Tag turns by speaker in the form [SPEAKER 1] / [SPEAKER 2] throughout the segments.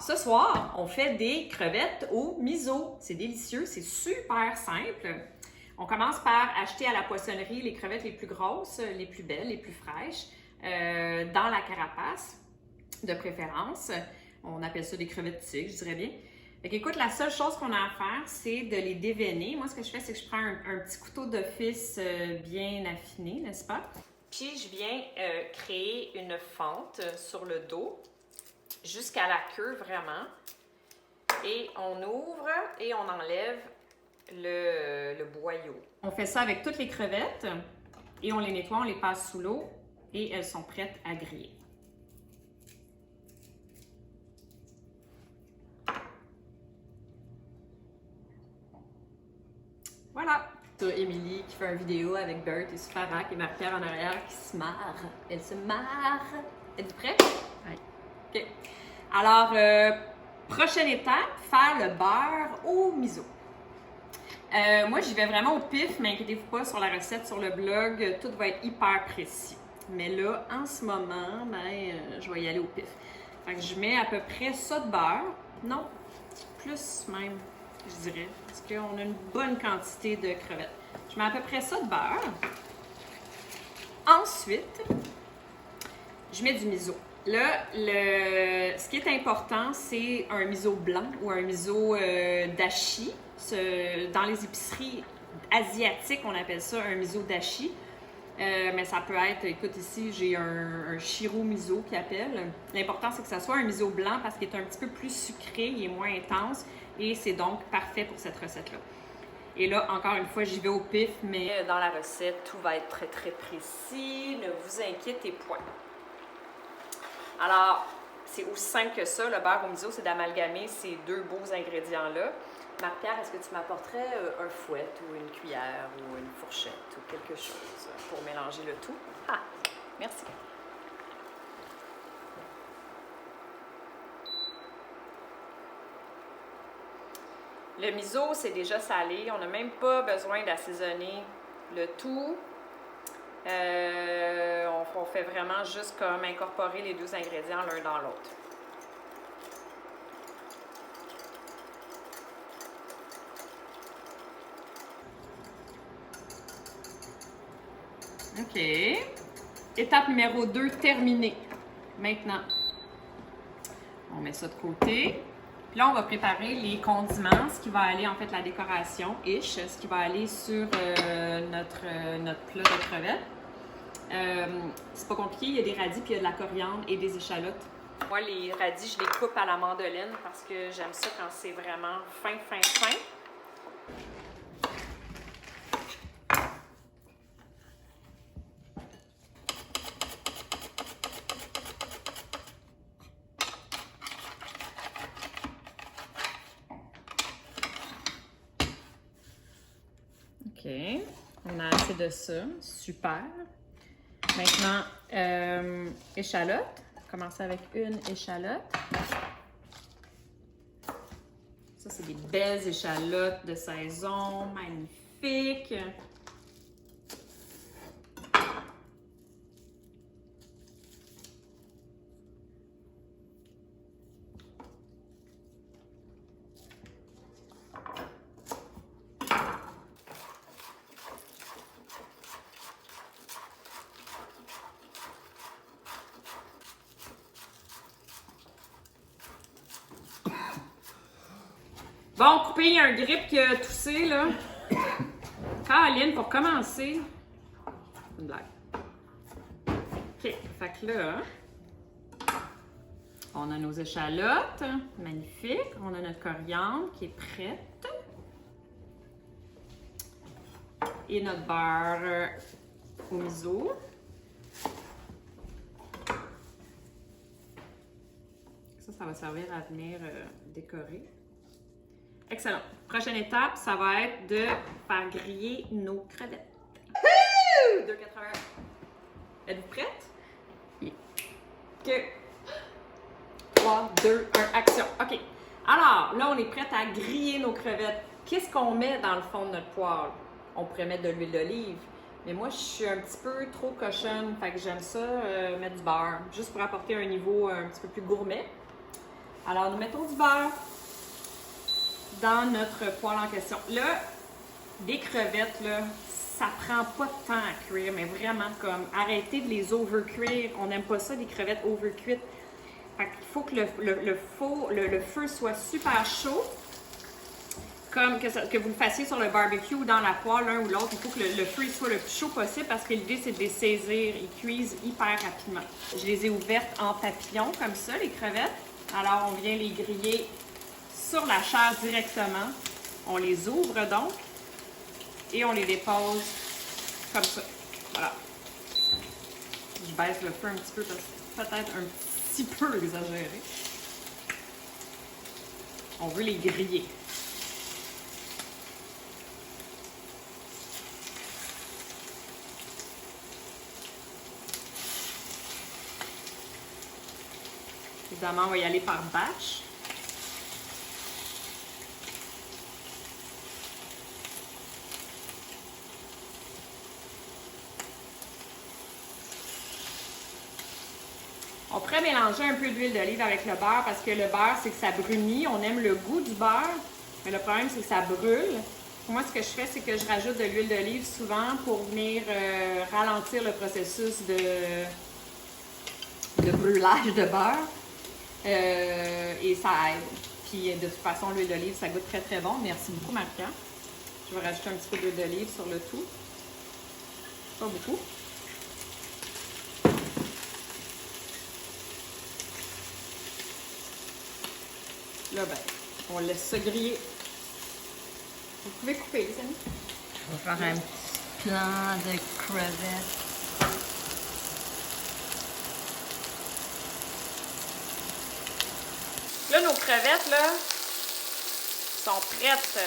[SPEAKER 1] ce soir, on fait des crevettes au miso. C'est délicieux, c'est super simple. On commence par acheter à la poissonnerie les crevettes les plus grosses, les plus belles, les plus fraîches, dans la carapace, de préférence. On appelle ça des crevettes tigres, je dirais bien. Fait qu'écoute, la seule chose qu'on a à faire, c'est de les déveiner. Moi, ce que je fais, c'est que je prends un petit couteau d'office bien affiné, n'est-ce pas? Puis, je viens créer une fente sur le dos, jusqu'à la queue, vraiment. Et on ouvre et on enlève le boyau. On fait ça avec toutes les crevettes et on les nettoie, on les passe sous l'eau et elles sont prêtes à griller. Voilà! Émilie qui fait une vidéo avec Bert et Super et Marie-Pierre en arrière qui se marre. Elle se marre. Êtes-vous prêts? Oui. OK. Alors, prochaine étape, faire le beurre au miso. Moi, j'y vais vraiment au pif, mais inquiétez-vous pas, sur la recette, sur le blog, tout va être hyper précis. Mais là, en ce moment, je vais y aller au pif. Fait que je mets à peu près ça de beurre. Non, plus même, je dirais, parce qu'on a une bonne quantité de crevettes. Je mets à peu près ça de beurre. Ensuite, je mets du miso. Là, ce qui est important, c'est un miso blanc ou un miso dashi. Dans les épiceries asiatiques, on appelle ça un miso dashi. Mais ça peut être, écoute ici, j'ai un shiro miso qui appelle. L'important, c'est que ça soit un miso blanc parce qu'il est un petit peu plus sucré, il est moins intense et c'est donc parfait pour cette recette-là. Et là, encore une fois, j'y vais au pif, mais dans la recette, tout va être très, très précis. Ne vous inquiétez point. Alors, c'est aussi simple que ça, le beurre au miso, c'est d'amalgamer ces deux beaux ingrédients-là. Marie-Pierre, est-ce que tu m'apporterais un fouet ou une cuillère ou une fourchette ou quelque chose pour mélanger le tout? Ah, merci. Le miso, c'est déjà salé. On n'a même pas besoin d'assaisonner le tout. On fait vraiment juste comme incorporer les deux ingrédients l'un dans l'autre. OK. Étape numéro 2 terminée. Maintenant, on met ça de côté. Puis là, on va préparer les condiments, ce qui va aller, en fait, la décoration, ce qui va aller sur notre plat de crevettes. C'est pas compliqué, il y a des radis, puis il y a de la coriandre et des échalotes. Moi, les radis, je les coupe à la mandoline parce que j'aime ça quand c'est vraiment fin, fin, fin. OK, on a assez de ça, super. Maintenant, échalote. Commencer avec une échalote. Ça, c'est des belles échalotes de saison, magnifiques. Bon, coupé, il y a un grippe qui a toussé, là. Caroline, pour commencer. Une blague. OK, fait que là, on a nos échalotes. Magnifique. On a notre coriandre qui est prête. Et notre beurre au miso. Ça va servir à venir décorer. Excellent. Prochaine étape, ça va être de faire griller nos crevettes. 280. Êtes-vous prête? Oui. OK. 3, 2, 1, action. OK. Alors, là, on est prête à griller nos crevettes. Qu'est-ce qu'on met dans le fond de notre poêle? On pourrait mettre de l'huile d'olive. Mais moi, je suis un petit peu trop cochonne. Fait que j'aime ça mettre du beurre. Juste pour apporter un niveau un petit peu plus gourmet. Alors, nous mettons du beurre dans notre poêle en question. Là, des crevettes, là, ça prend pas de temps à cuire, mais vraiment comme arrêtez de les overcuire. On n'aime pas ça, des crevettes overcuites. Fait qu'il faut que le feu soit super chaud. Comme que vous le fassiez sur le barbecue ou dans la poêle, l'un ou l'autre, il faut que le feu soit le plus chaud possible parce que l'idée, c'est de les saisir. Ils cuisent hyper rapidement. Je les ai ouvertes en papillon, comme ça, les crevettes. Alors, on vient les griller sur la chair directement. On les ouvre donc et on les dépose comme ça. Voilà. Je baisse le feu un petit peu parce que c'est peut-être un petit peu exagéré. On veut les griller. Évidemment, on va y aller par batch. On pourrait mélanger un peu d'huile d'olive avec le beurre parce que le beurre, c'est que ça brunit. On aime le goût du beurre, mais le problème, c'est que ça brûle. Moi, ce que je fais, c'est que je rajoute de l'huile d'olive souvent pour venir ralentir le processus de brûlage de beurre. Et ça aide. Puis de toute façon, l'huile d'olive, ça goûte très très bon. Merci beaucoup, Maria. Je vais rajouter un petit peu d'huile d'olive sur le tout. Pas beaucoup. Là, ben, on laisse ça griller. Vous pouvez couper, les amis.
[SPEAKER 2] On va faire un petit plan de crevettes.
[SPEAKER 1] Là, nos crevettes, là, sont prêtes.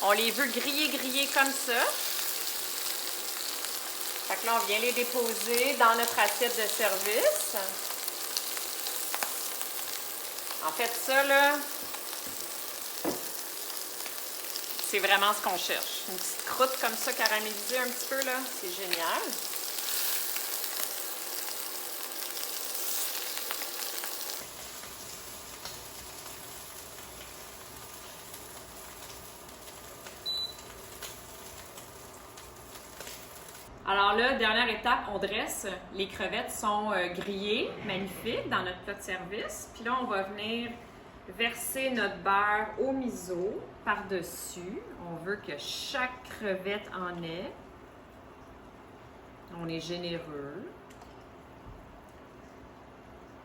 [SPEAKER 1] On les veut griller comme ça. Fait que là, on vient les déposer dans notre assiette de service. En fait, ça, là, c'est vraiment ce qu'on cherche. Une petite croûte comme ça, caramélisée un petit peu, là, c'est génial. Alors là, dernière étape, on dresse. Les crevettes sont grillées, magnifiques, dans notre plat de service. Puis là, on va venir verser notre beurre au miso par-dessus. On veut que chaque crevette en ait. On est généreux.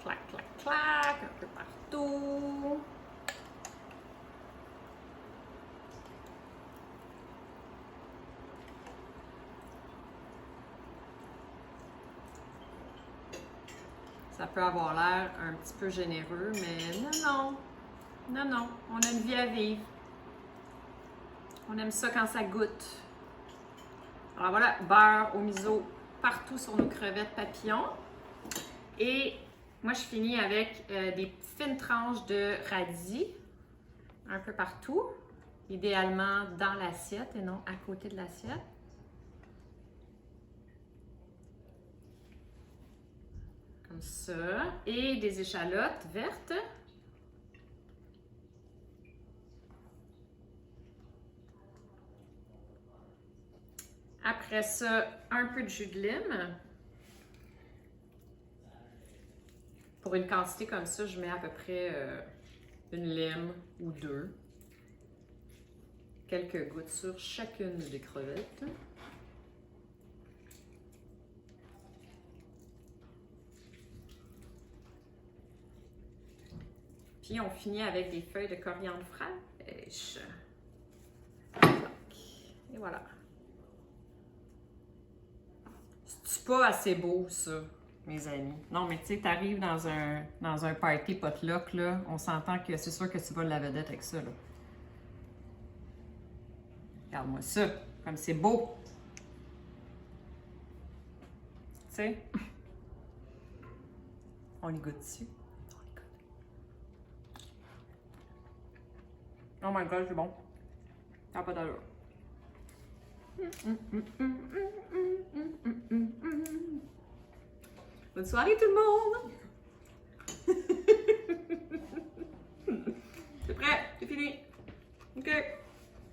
[SPEAKER 1] Clac, clac, clac, un peu partout. Ça peut avoir l'air un petit peu généreux, mais non, non. Non, non. On a une vie à vivre. On aime ça quand ça goûte. Alors voilà, beurre au miso partout sur nos crevettes papillons. Et moi, je finis avec des fines tranches de radis un peu partout. Idéalement dans l'assiette et non à côté de l'assiette. Comme ça. Et des échalotes vertes. Après ça, un peu de jus de lime. Pour une quantité comme ça, je mets à peu près une lime ou deux. Quelques gouttes sur chacune des crevettes. Puis on finit avec des feuilles de coriandre fraîche. Et voilà. C'est pas assez beau, ça, mes amis. Non, mais tu sais, t'arrives dans un party potluck, là, on s'entend que c'est sûr que tu vas la vedette avec ça, là. Regarde-moi ça, comme c'est beau. Tu sais? On y goûte dessus. Oh my god, c'est bon. Ça n'a pas d'allure. Bonne soirée tout le monde! prêt, c'est fini. OK.